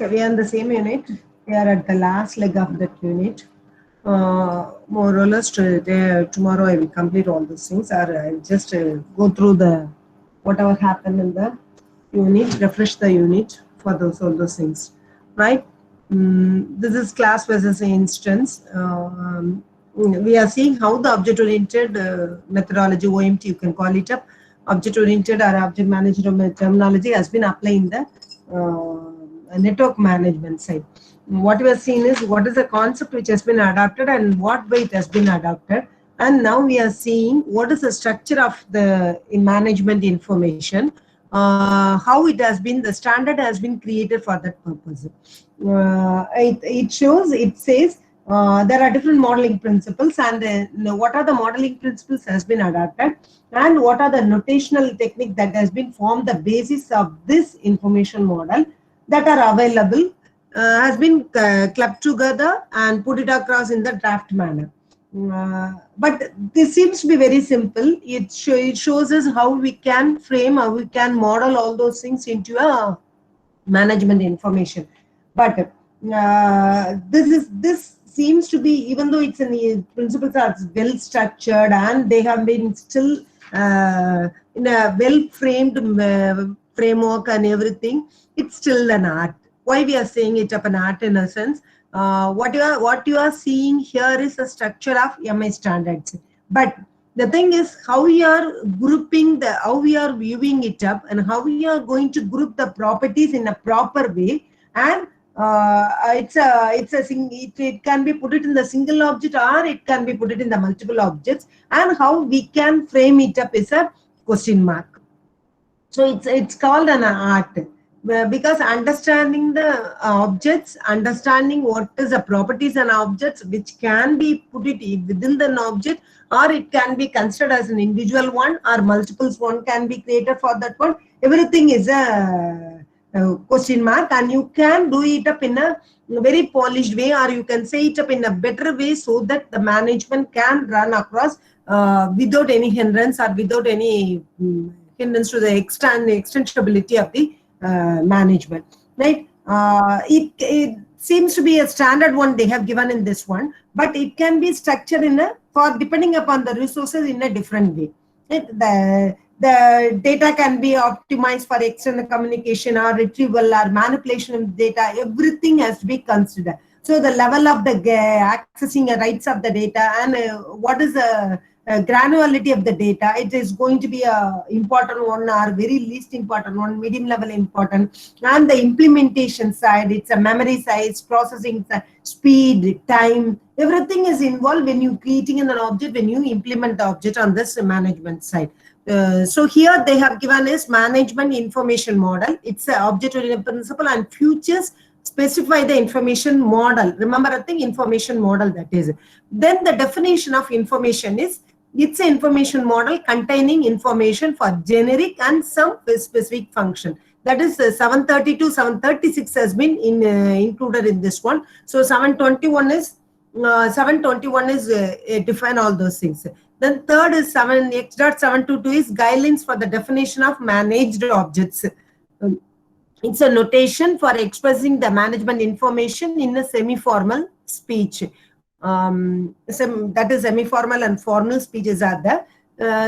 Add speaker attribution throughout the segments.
Speaker 1: We are in the same unit. We are at the last leg of that unit. More or less tomorrow I will complete all those things, or I'll just go through the whatever happened in the unit, refresh the unit for all those things, right? This is class versus instance. We are seeing how the object-oriented methodology, OMT, you can call it up, object-oriented or object management terminology has been applying the network management side. What we have seen is what is the concept which has been adopted and what way it has been adopted. And now we are seeing what is the structure of the management information, how it has been, the standard has been created for that purpose. It says there are different modeling principles, and what are the modeling principles has been adopted, and what are the notational technique that has been formed the basis of this information model that are available, has been clubbed together and put it across in the draft manner. But this seems to be very simple. It shows us how we can frame, how we can model all those things into a management information. But this seems to be, even though it's in principles are well structured and they have been still in a well framed framework and everything, it's still an art. Why we are saying it up an art in a sense? What you are seeing here is a structure of MI standards, but the thing is how we are grouping how we are viewing it up, and how we are going to group the properties in a proper way, and it can be put it in the single object, or it can be put it in the multiple objects, and how we can frame it up is a question mark. So it's called an art, because understanding the objects, understanding what is the properties and objects which can be put it within the object, or it can be considered as an individual one, or multiples one can be created for that one. Everything is a question mark, and you can do it up in a very polished way, or you can say it up in a better way, so that the management can run across without any hindrance, or without any hindrance to the extensibility of the management, right? It seems to be a standard one they have given in this one, but it can be structured in a, for depending upon the resources, in a different way. The data can be optimized for external communication or retrieval or manipulation of data. Everything has to be considered. So the level of the accessing rights of the data, and what is the granularity of the data, it is going to be a important one, or very least important one, medium level important. And the implementation side, it's a memory size, processing speed, time, everything is involved when you creating an object, when you implement the object on this management side. So here they have given us management information model. It's an object-oriented principle, and futures specify the information model. Remember, I think information model that is. Then the definition of information is, it's an information model containing information for generic and some specific function. That is 732, 736 has been included in this one. So 721 is define all those things. Then third is X.722 is guidelines for the definition of managed objects. It's a notation for expressing the management information in a semi-formal speech. That is semi-formal and formal speeches are there.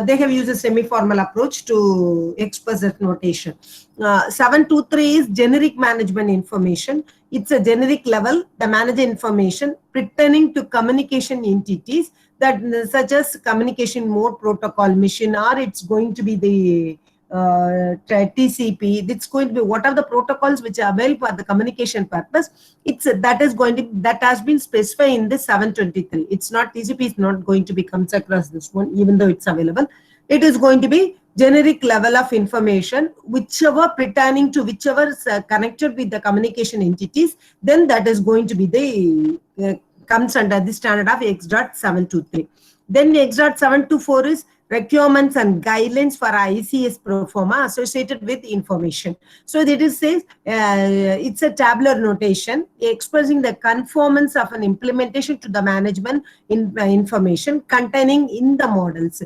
Speaker 1: They have used a semi-formal approach to express that notation. 723 is generic management information. It's a generic level, the manager information pertaining to communication entities, that such as communication mode, protocol, mission, or it's going to be the TCP. It's going to be what are the protocols which are available for the communication purpose. That has been specified in the 723. It's not TCP is not going to be comes across this one, even though it's available. It is going to be generic level of information, whichever pertaining to whichever is connected with the communication entities. Then that is going to be the comes under the standard of X.723. Then X.724 is requirements and guidelines for ICS proforma associated with information. So that it says it's a tabular notation expressing the conformance of an implementation to the management information containing in the models.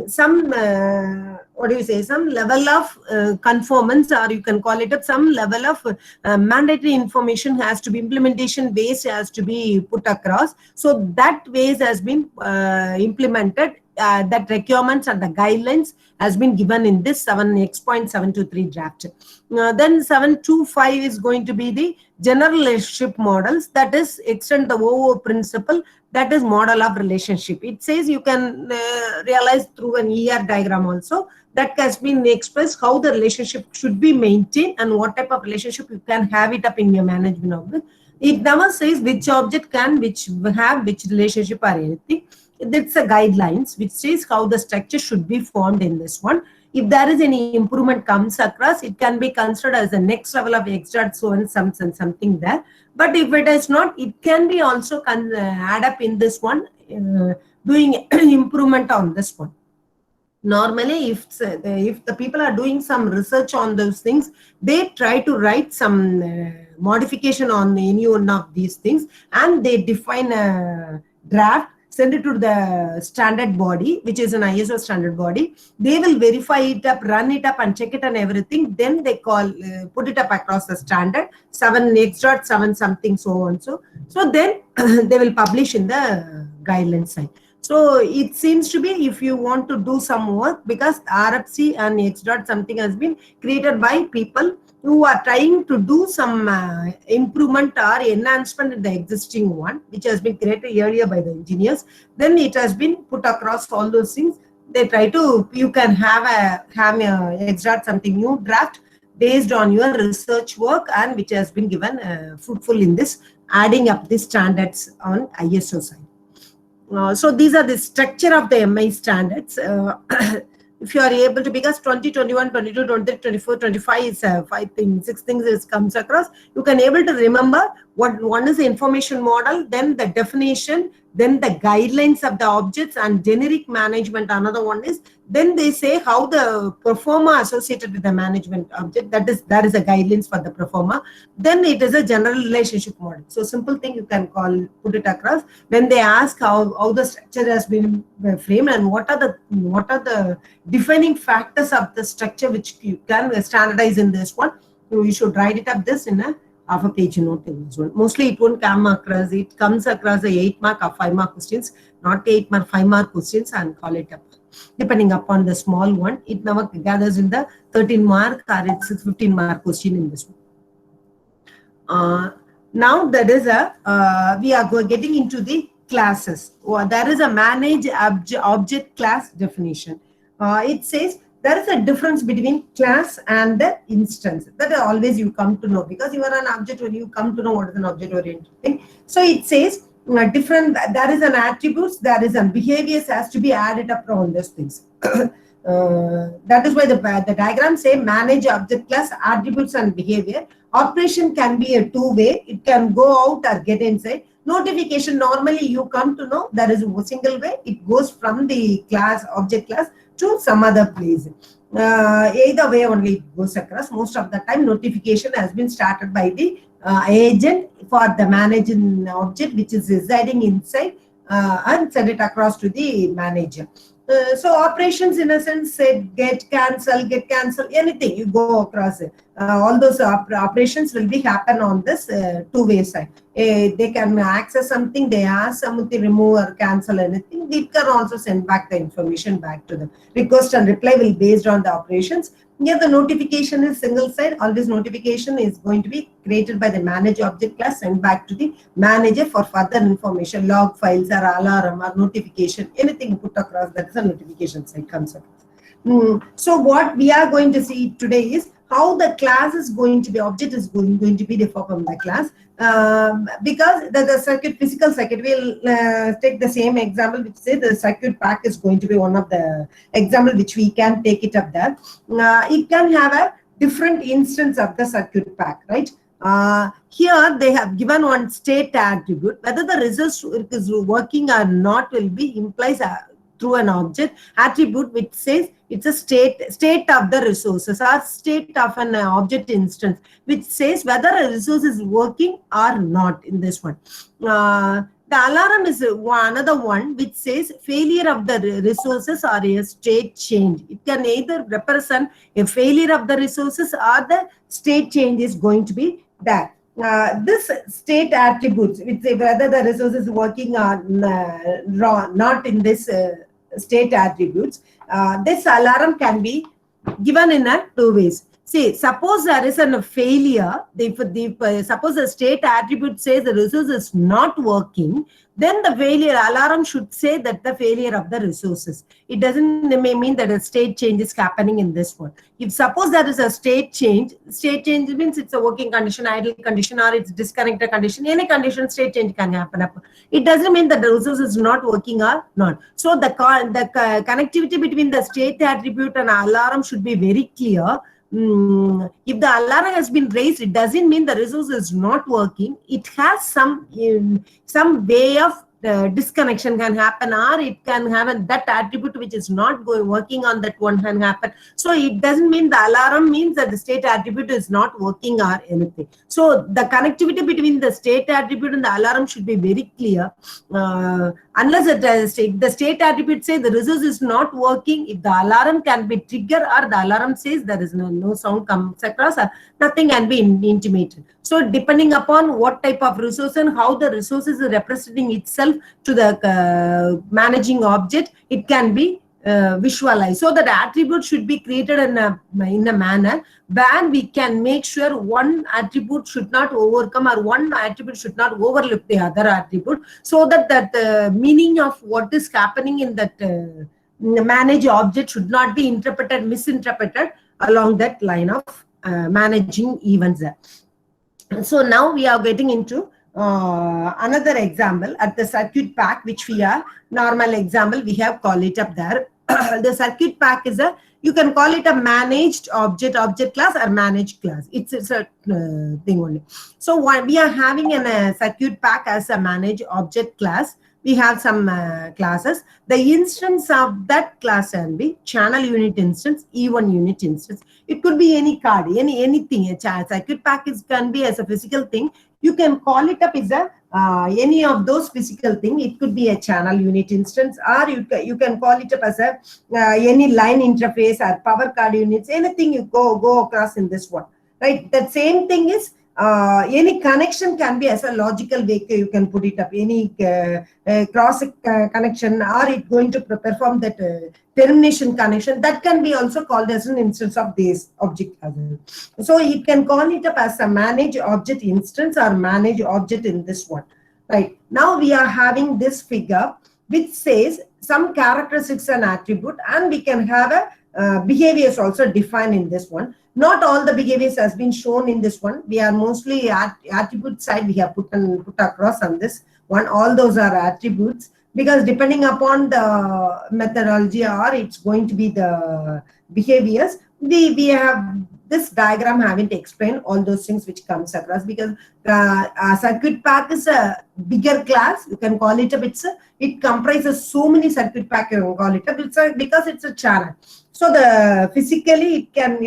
Speaker 1: Some what do you say? Some level of conformance, or you can call it up. Some level of mandatory information has to be implementation base has to be put across. So that ways has been implemented. That requirements and the guidelines has been given in this 7x.723 draft. Then 725 is going to be the general relationship models, that is extend the OO principle, that is model of relationship. It says you can realize through an ER diagram also, that has been expressed how the relationship should be maintained and what type of relationship you can have it up in your management of it. It never says which object can which have which relationship or anything. That's a guidelines which says how the structure should be formed in this one. If there is any improvement comes across, it can be considered as the next level of extra so and something there. But if it is not, it can be also add up in this one, doing improvement on this one. Normally, if the people are doing some research on those things, they try to write some modification on any one of these things, and they define a draft, send it to the standard body, which is an ISO standard body. They will verify it up, run it up, and check it and everything. Then they call put it up across the standard 7x.7 something so on so. So then they will publish in the guideline side. So it seems to be if you want to do some work, because RFC and X dot something has been created by people who are trying to do some improvement or enhancement in the existing one, which has been created earlier by the engineers. Then it has been put across all those things. They try to, you can have a X dot something new draft based on your research work and which has been given fruitful in this, adding up the standards on ISO side. So these are the structure of the MI standards. If you are able to, because 20, 21, 22, 23, 24, 25 is 5 things, 6 things is comes across, you can able to remember what one is the information model, then the definition, then the guidelines of the objects, and generic management. Another one is, then they say how the performer associated with the management object, that is a guidelines for the performer. Then it is a general relationship model. So simple thing you can put it across. When they ask how the structure has been framed and what are the defining factors of the structure which you can standardize in this one, you should write it up this in a half a page note in this one. Mostly it won't come across, it comes across the 8 mark or 5 mark questions, not 8 mark, 5 mark questions, and call it up. Depending upon the small one, it never gathers in the 13 mark or it's 15 mark question in this one. Now there is we are getting into the classes. There is a manage object class definition. It says there is a difference between class and the instance. That always you come to know, because you are an object when you come to know what is an object oriented thing. So it says different, there is an attributes, there is a behaviors has to be added up on those things. That is why the diagram say manage object class, attributes and behavior. Operation can be a two-way, it can go out or get inside. Notification, normally you come to know there is a single way, it goes from the class, object class, to some other place. Either way only it goes across. Most of the time notification has been started by the agent for the managing object which is residing inside, and send it across to the manager. So operations in a sense, say get cancel, anything you go across it. All those operations will be happen on this two-way side. They can access something, they ask something, remove or cancel anything. It can also send back the information back to them. Request and reply will be based on the operations. Here the notification is single side. Always notification is going to be created by the manage object class, sent back to the manager for further information, log files or alarm or notification, anything put across, that is a notification side comes across. So what we are going to see today is how the class is going to be, object is going to be defined from the class. Because the circuit, physical circuit, we'll take the same example, which say the circuit pack is going to be one of the example which we can take it up there. It can have a different instance of the circuit pack, right? Here they have given one state attribute. Whether the resist is working or not will be implies through an object attribute which says it's a state of the resources or state of an object instance, which says whether a resource is working or not in this one. The alarm is another one which says failure of the resources or a state change. It can either represent a failure of the resources or the state change is going to be there. This state attributes, which say whether the resource is working or not in this state attributes, this alarm can be given in two ways. See, suppose there is a failure, suppose the state attribute says the resource is not working, then the failure alarm should say that the failure of the resources. It doesn't mean that a state change is happening in this one. If suppose there is a state change means it's a working condition, idle condition, or it's disconnected condition. Any condition, state change can happen. It doesn't mean that the resource is not working or not. So the connectivity between the state attribute and alarm should be very clear. If the alarm has been raised, it doesn't mean the resource is not working. It has some way of disconnection can happen, or it can have that attribute which is not working on that one can happen. So it doesn't mean the alarm means that the state attribute is not working or anything. So the connectivity between the state attribute and the alarm should be very clear. Unless the state attribute says the resource is not working, if the alarm can be triggered or the alarm says there is no sound comes across, nothing can be intimated. So depending upon what type of resource and how the resource is representing itself to the managing object, it can be visualized. So that attribute should be created in a manner where we can make sure one attribute should not overcome or one attribute should not overlook the other attribute, so that the meaning of what is happening in that manage object should not be misinterpreted along that line of managing events there. So now we are getting into another example at the circuit pack, which we are normal example we have call it up there. The circuit pack is you can call it a managed object class or managed class. It's a thing only. So while we are having a circuit pack as a managed object class, we have some classes. The instance of that class can be channel unit instance, E1 unit instance. It could be any card, anything. A circuit pack can be as a physical thing. You can call it up as any of those physical thing. It could be a channel unit instance, or you can call it up as any line interface or power card units. Anything you go across in this one, right? That same thing is any connection can be as a logical way you can put it up. Any cross connection, or it going to perform that termination connection, that can be also called as an instance of this object. So you can call it up as a manage object instance or manage object in this one. Right now we are having this figure which says some characteristics and attribute, and we can have a behaviors also defined in this one. Not all the behaviors has been shown in this one. We are mostly attribute side we have put across on this one. All those are attributes, because depending upon the methodology, or it's going to be the behaviors, we have this diagram having to explain all those things which comes across, because circuit pack is a bigger class. You can call it up. It comprises so many circuit pack. You can call it up. Because it's a channel. So the physically it can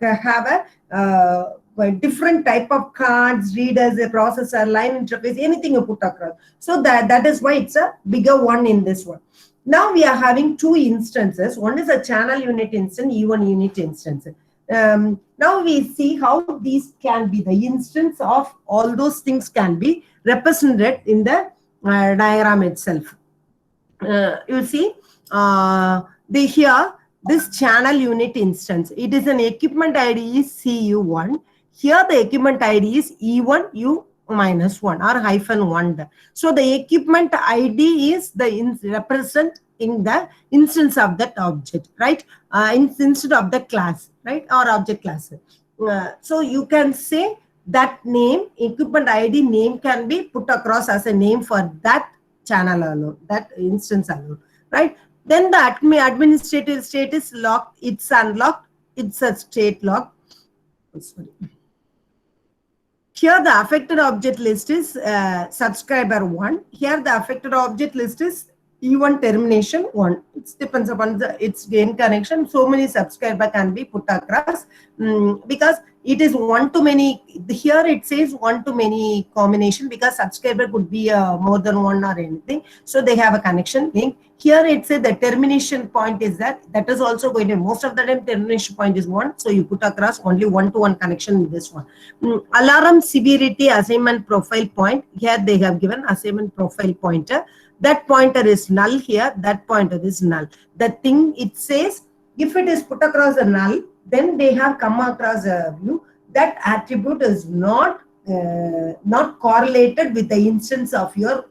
Speaker 1: have a different type of cards, readers, a processor, line interface, anything you put across. So that is why it's a bigger one in this one. Now we are having two instances. One is a channel unit instance, E1 unit instance. Now we see how these can be, the instance of all those things can be represented in the diagram itself. You see here this channel unit instance, it is an equipment ID is CU1. Here the equipment ID is E1 U -1 or -1. So the equipment ID is the represent in the instance of that object, right? Instead of the class, right? Or object class. So you can say that name, equipment ID name can be put across as a name for that channel alone, that instance alone, right? Then the administrative state is locked, it's unlocked, it's a state lock. Oh, sorry. Here the affected object list is subscriber 1. Here the affected object list is E1 termination 1. It depends upon its gain connection. So many subscriber can be put across because it is one to many. Here it says one to many combination because subscriber could be more than one or anything. So they have a connection link. Here it says the termination point is that is also going to, most of the time termination point is 1. So you put across only one-to-one connection in this one. Alarm severity assignment profile point. Here they have given assignment profile pointer. That pointer is null here. That pointer is null. The thing it says, if it is put across a null, then they have come across a view that attribute is not correlated with the instance of your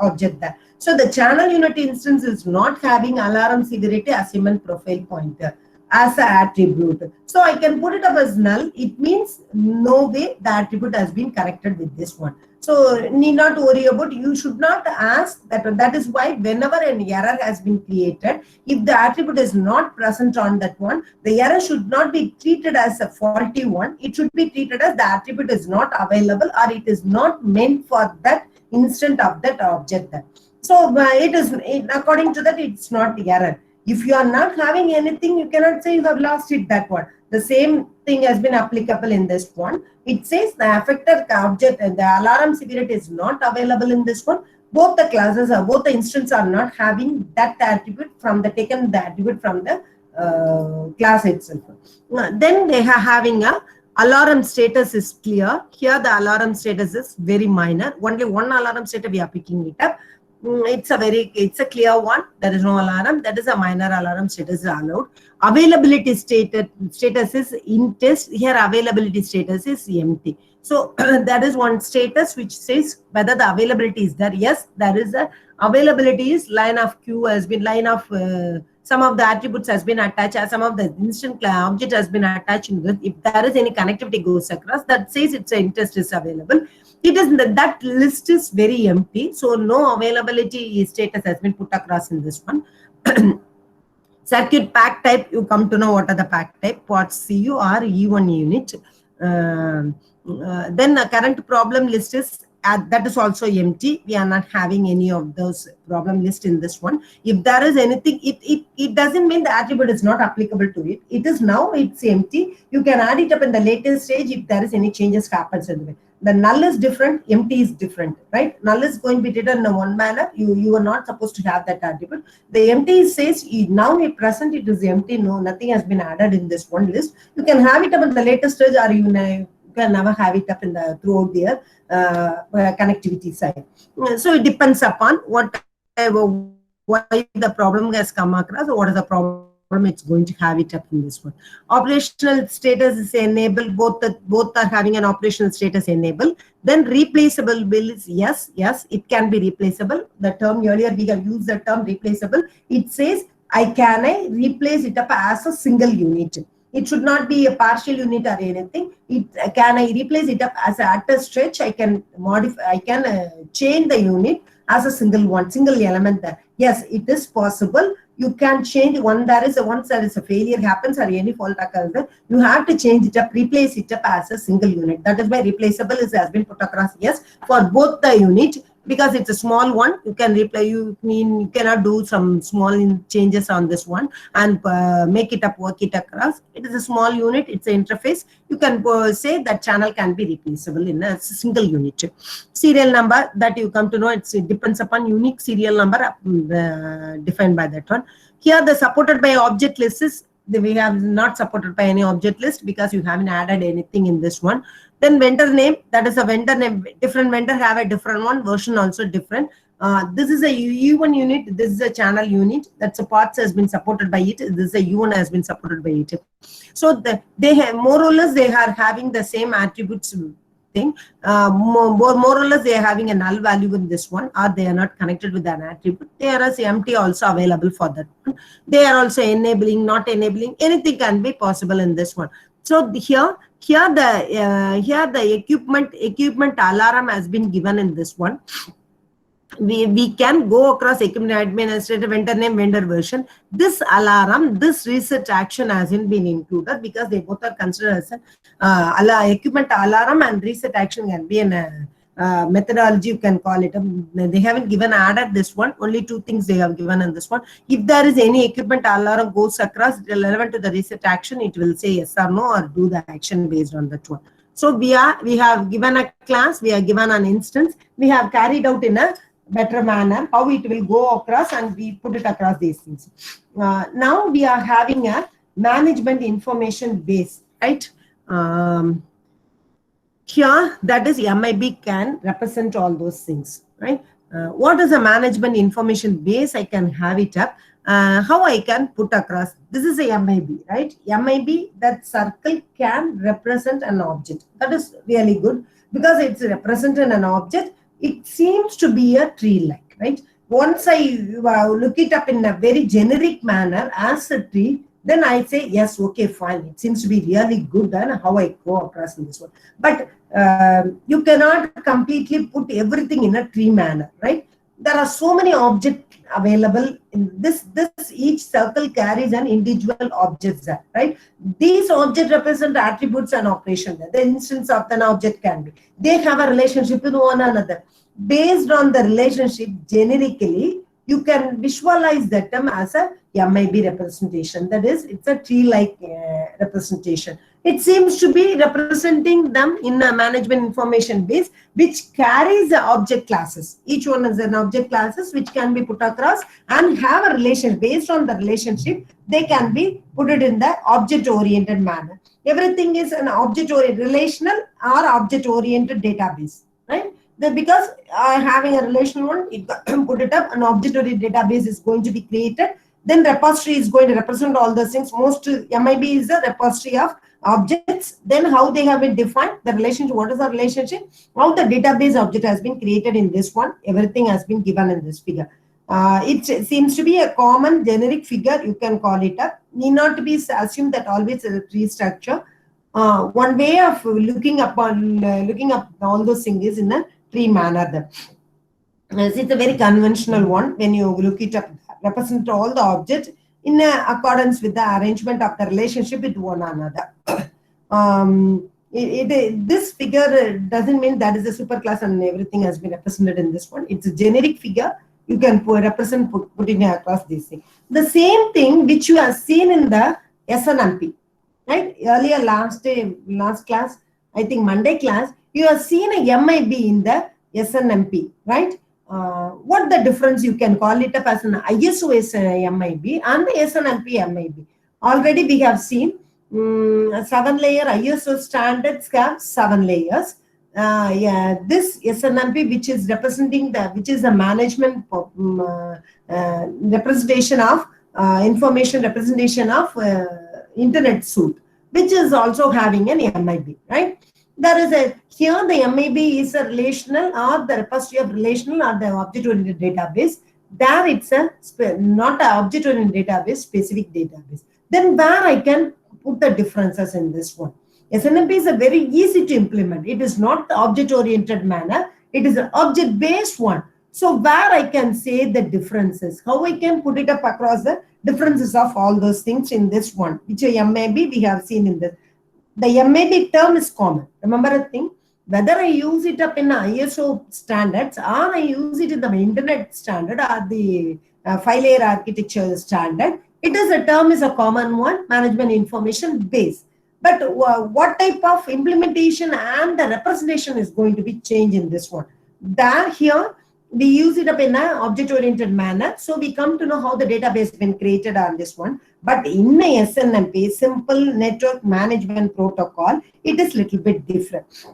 Speaker 1: object there. So the channel unit instance is not having alarm severity assignment profile pointer as an attribute. So I can put it up as null. It means no way the attribute has been corrected with this one. So need not worry about, you should not ask that. That is why whenever an error has been created, if the attribute is not present on that one, the error should not be treated as a faulty one. It should be treated as the attribute is not available or it is not meant for that instant of that object. So it is, according to that, it's not the error. If you are not having anything, you cannot say you have lost it, that one. The same thing has been applicable in this one. It says the affected object and the alarm severity is not available in this one. Both the classes are, both the instances are not having that attribute from the taken the attribute from the class itself. Then they are having a alarm status is clear. Here the alarm status is very minor. Only one alarm status we are picking it up. It's a clear one. There is no alarm. That is a minor alarm status is allowed. Availability status is in test. Here availability status is empty. So that is one status which says whether the availability is there. Yes, there is a availability is line of queue has been line of some of the attributes has been attached, some of the instant object has been attached. If there is any connectivity goes across, that says it's a test is available. It is that list is very empty, so no availability status has been put across in this one. Circuit pack type, you come to know what are the pack type. Ports CU or E1 unit. Then the current problem list is that is also empty. We are not having any of those problem list in this one. If there is anything, it doesn't mean the attribute is not applicable to it. It is now, it's empty. You can add it up in the latest stage if there is any changes happens in the way. The null is different, empty is different, right? Null is going to be treated in one manner. You are not supposed to have that attribute. The empty says now at present it is empty. No, nothing has been added in this one list. You can have it up in the latest stage, or you can never have it up in the throughout the connectivity side. So it depends upon why the problem has come across, or what is the problem it's going to have it up in this one. Operational status is enabled. Both are having an operational status enabled. Then replaceable bill is yes, it can be replaceable. The term earlier we have used the term replaceable. It says can I replace it up as a single unit. It should not be a partial unit or anything. Can I replace it up as at a stretch? I can modify. I can change the unit as a single element there. Yes, it is possible. You can change once there is a failure happens or any fault occurs, you have to change it up, replace it up as a single unit. That is why replaceable has been put across yes for both the unit, because it's a small one. You can replay. You cannot do some small changes on this one and make it up, work it across. It is a small unit. It's an interface. You can say that channel can be replaceable in a single unit. Serial number that you come to know, it depends upon unique serial number defined by that one. Here the supported by object list is we have not supported by any object list because you haven't added anything in this one. Then vendor name, that is a vendor name. Different vendor have a different one, version also different. This is a U1 unit. This is a channel unit. That's a parts has been supported by it. This is a U1 has been supported by it. So they have more or less they are having the same attributes thing. More or less they are having a null value in this one, or they are not connected with an attribute. They are as empty also available for that one. They are also enabling, not enabling. Anything can be possible in this one. So here the equipment alarm has been given in this one. We can go across equipment administrator, vendor name, vendor version. This alarm, this reset action hasn't been included because they both are considered as equipment alarm and reset action can be in methodology, you can call it. They haven't given added this one, only 2 things they have given in this one. If there is any equipment alarm goes across relevant to the reset action, it will say yes or no or do the action based on that one. So we have given a class, we have given an instance, we have carried out in a better manner how it will go across, and we put it across these things. Now we are having a management information base, right? Here, that is MIB can represent all those things, right? What is a management information base? I can have it up. How I can put across? This is a MIB, right? MIB, that circle can represent an object. That is really good because it's representing an object. It seems to be a tree-like, right? Once I look it up in a very generic manner as a tree, then I say, yes, okay, fine. It seems to be really good and how I go across in this one. But you cannot completely put everything in a tree manner, right? There are so many objects available in this. Each circle carries an individual object, right? These objects represent attributes and operation. The instance of an object can be. They have a relationship with one another. Based on the relationship, generically, you can visualize the term as a MIB representation. That is, it's a tree-like representation. It seems to be representing them in a management information base, which carries the object classes. Each one is an object classes which can be put across and have a relation. Based on the relationship, they can be put it in the object-oriented manner. Everything is an object-oriented, relational or object-oriented database, right? Because having a relational one, it put it up, an object-oriented database is going to be created. Then repository is going to represent all those things. Most MIB is a repository of objects. Then how they have been defined, the relationship, what is the relationship, how the database object has been created in this one, everything has been given in this figure. It seems to be a common generic figure, you can call it up. Need not to be assumed that always a tree structure. One way of looking up all those things is in a tree manner. It's a very conventional one. When you look it up, represent all the objects in accordance with the arrangement of the relationship with one another. This figure doesn't mean that is a superclass and everything has been represented in this one. It's a generic figure. You can put it across this thing. The same thing which you have seen in the SNMP, right? Earlier last class, I think Monday class, you have seen a MIB in the SNMP, right? What the difference? You can call it up as an ISO MIB and the SNMP MIB. Already we have seen 7-layer ISO standards have 7 layers. This SNMP, which is representing which is a management representation of information representation of internet suite, which is also having an MIB, right? There is here the MIB is a relational or the repository of relational or the object-oriented database. There it's not an object-oriented database, specific database. Then where I can put the differences in this one. SNMP is a very easy to implement. It is not the object-oriented manner. It is an object-based one. So where I can say the differences, how I can put it up across the differences of all those things in this one, which a MIB we have seen in this. The MIB term is common. Remember a thing, whether I use it up in ISO standards or I use it in the internet standard or the 5-layer architecture standard, it is a term is a common one, management information base. But what type of implementation and the representation is going to be changed in this one. Here, we use it up in an object-oriented manner. So we come to know how the database has been created on this one. But in a SNMP, simple network management protocol, it is little bit different.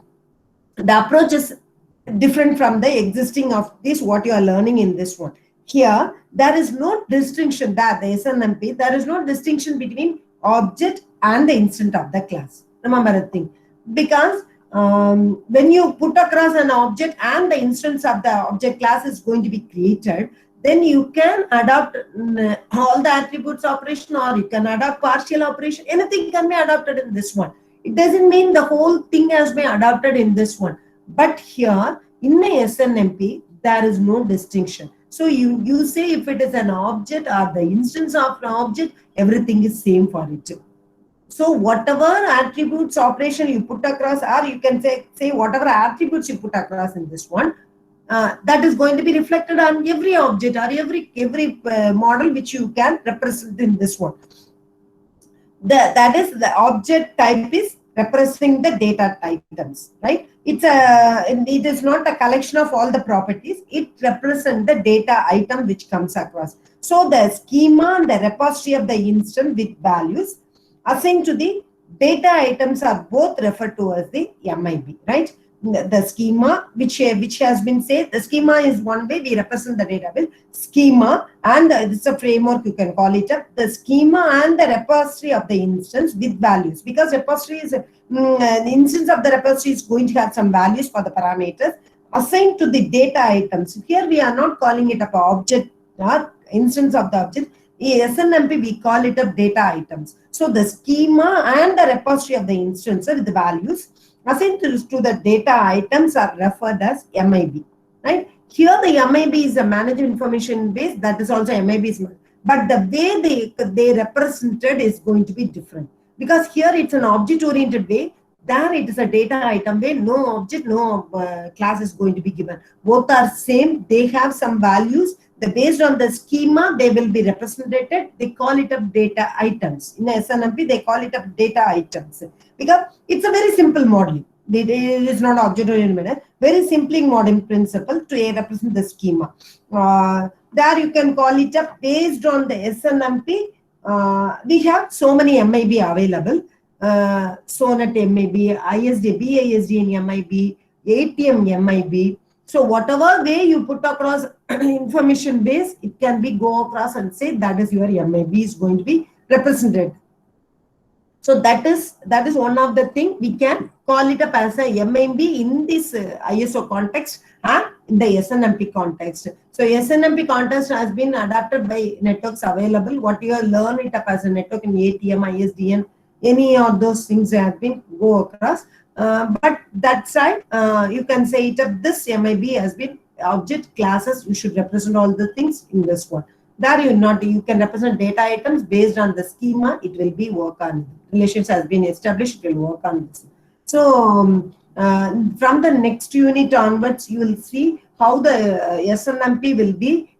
Speaker 1: The approach is different from the existing of this, what you are learning in this one. Here, there is no distinction that the SNMP, there is no distinction between object and the instance of the class. Remember a thing. Because when you put across an object and the instance of the object class is going to be created, then you can adopt all the attributes operation or you can adopt partial operation. Anything can be adopted in this one. It doesn't mean the whole thing has been adopted in this one. But here in a SNMP, there is no distinction. So you say if it is an object or the instance of an object, everything is same for it. So whatever attributes operation you put across, or you can say whatever attributes you put across in this one, that is going to be reflected on every object or every model which you can represent in this one. That is the object type is representing the data items, right? It is not a collection of all the properties. It represents the data item which comes across. So the schema and the repository of the instance with values assigned to the data items are both referred to as the MIB, right? The schema which has been said, the schema is one way we represent the data with schema, and it's a framework, you can call it up, the schema and the repository of the instance with values, because repository is the instance of the repository is going to have some values for the parameters assigned to the data items. Here we are not calling it up object or instance of the object. In SNMP we call it up data items. So the schema and the repository of the instance with the values assigned to the data items are referred as MIB, right? Here the MIB is a management information base, that is also MIB, but the way they represented is going to be different, because here it's an object oriented way, there it is a data item way, no object, no class is going to be given. Both are same, they have some values. Based on the schema, they will be represented. They call it up data items. In SNMP, they call it up data items because it's a very simple modeling. It is not object-oriented. Very simply modeling principle to represent the schema. There you can call it up based on the SNMP. We have so many MIB available. SONET MIB, ISD, BISD MIB, ATM MIB. So whatever way you put across information base, it can be go across and say that is your MIB is going to be represented. So that is one of the thing we can call it up as a MIB in this ISO context and in the SNMP context. So SNMP context has been adapted by networks available. What you learn it up as a network in ATM, ISDN, any of those things have been go across. But that side, you can say it up, this MIB has been object classes, you should represent all the things in this one. There you can represent data items based on the schema, it will be work on. Relations has been established, it will work on this. So from the next unit onwards, you will see how the SNMP will be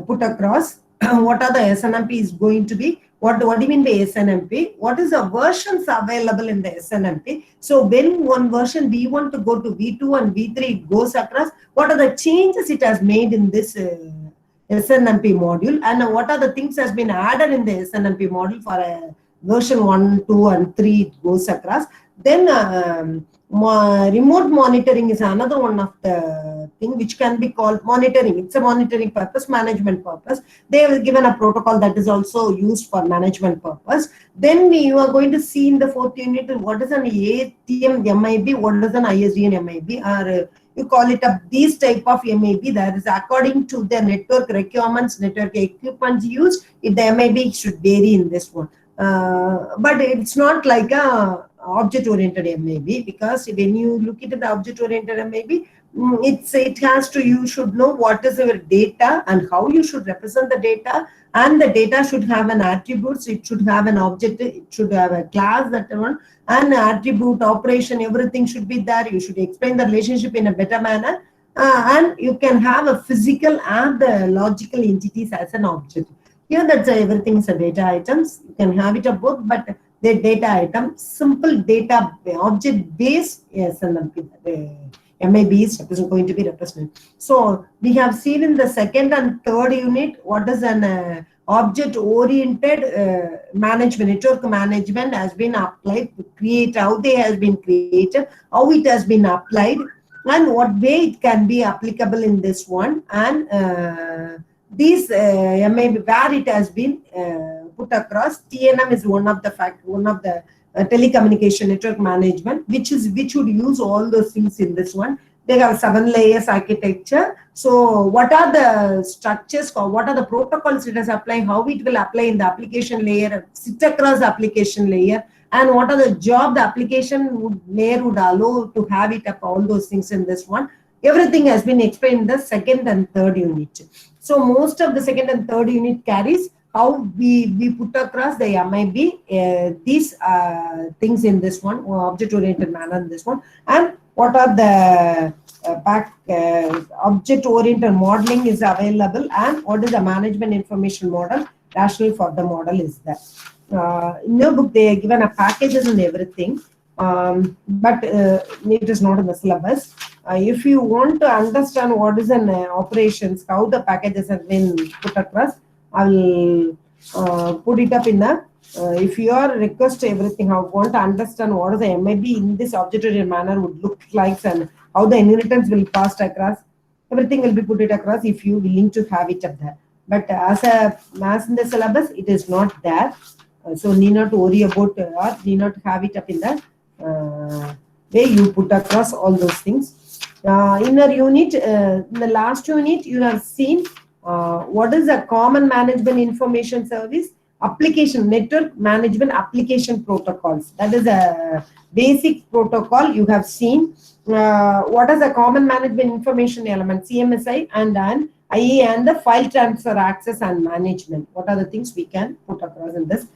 Speaker 1: put across. What are the SNMP is going to be? What do you mean by SNMP? What is the versions available in the SNMP? So when one version V1 to go to V2 and V3 it goes across, what are the changes it has made in this SNMP module, and what are the things has been added in the SNMP module for version 1, 2 and 3 it goes across. Then remote monitoring is another one of the thing which can be called monitoring. It's a monitoring purpose, management purpose. They have given a protocol that is also used for management purpose. Then you are going to see in the 4th unit what is an ATM MIB, what is an ISDN MIB, or you call it up these type of MIB that is according to the network requirements, network equipment used. If the MIB should vary in this one. But it's not like a object-oriented MIB, because when you look at the object-oriented MIB, it has to, you should know what is your data and how you should represent the data, and the data should have an attributes, it should have an object, it should have a class, that one, and attribute operation, everything should be there. You should explain the relationship in a better manner, and you can have a physical and the logical entities as an object. Here that's everything is a data items. You can have it of both, but the data item, simple data object based, yes, and the MIB is going to be represented. So we have seen in the 2nd and 3rd unit what is an object oriented management, network management has been applied to create, how they has been created, how it has been applied, and what way it can be applicable in this one, and these MIB where it has been put across. TNM is one of the telecommunication network management, which would use all those things in this one. They have 7 layers architecture. So what are the structures, or what are the protocols it is applying, how it will apply in the application layer, sit across the application layer, and what are the job the application layer would allow to have it up, all those things in this one. Everything has been explained in the 2nd and 3rd unit. So most of the 2nd and 3rd unit carries how we put across the MIB these things in this one, object-oriented manner in this one, and what are the object-oriented modeling is available, and what is the management information model rationale for the model is there. In your book, they are given a packages and everything, but it is not in the syllabus. If you want to understand what is an operations, how the packages have been put across, I will put it up in the. If you are request everything, how want to understand what is the MIB in this object-oriented manner would look like, and how the inheritance will pass across, everything will be put it across if you willing to have it up there. But as in the syllabus, it is not there. So need not worry about or need not have it up in the way you put across all those things. In our unit, in the last unit, you have seen what is a common management information service application, network management application protocols. That is a basic protocol you have seen. What is a common management information element, CMSI, and then IE and the file transfer access and management. What are the things we can put across in this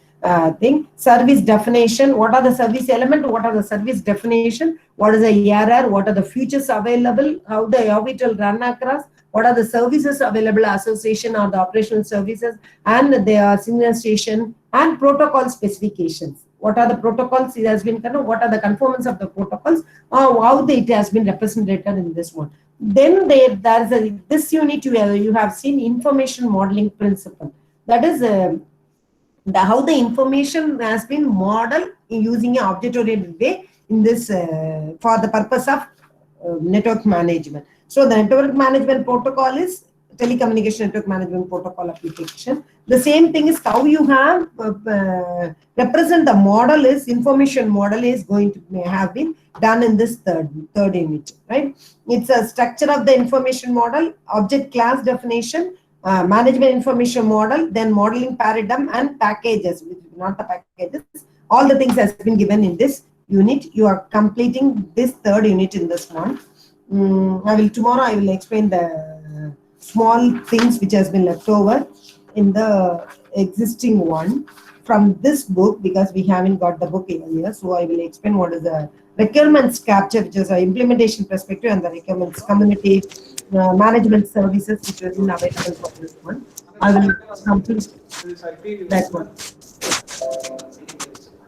Speaker 1: thing? Service definition. What are the service element? What are the service definition? What is the error? What are the features available? How it will run across? What are the services available, association or the operational services, and their synchronization and protocol specifications. What are the protocols? It has been kind of what are the conformance of the protocols, or how it has been represented in this one. Then this unit you have seen information modeling principle. That is how the information has been modeled using an object-oriented way in this for the purpose of network management. So the network management protocol is telecommunication network management protocol application. The same thing is how you have represent the model is information model is going to have been done in this third unit, right? It's a structure of the information model, object class definition, management information model, then modeling paradigm and packages, which not the packages. All the things has been given in this unit. You are completing this third unit in this one. Tomorrow I will explain the small things which has been left over in the existing one from this book, because we haven't got the book here. So I will explain what is the requirements capture, which is an implementation perspective, and the requirements community management services which is available for this one. I will complete that one.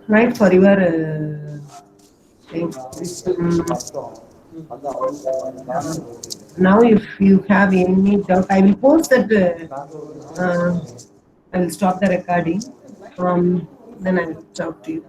Speaker 1: Right, for your now, if you have any doubt, I will post that. I will stop the recording. Then I will talk to you.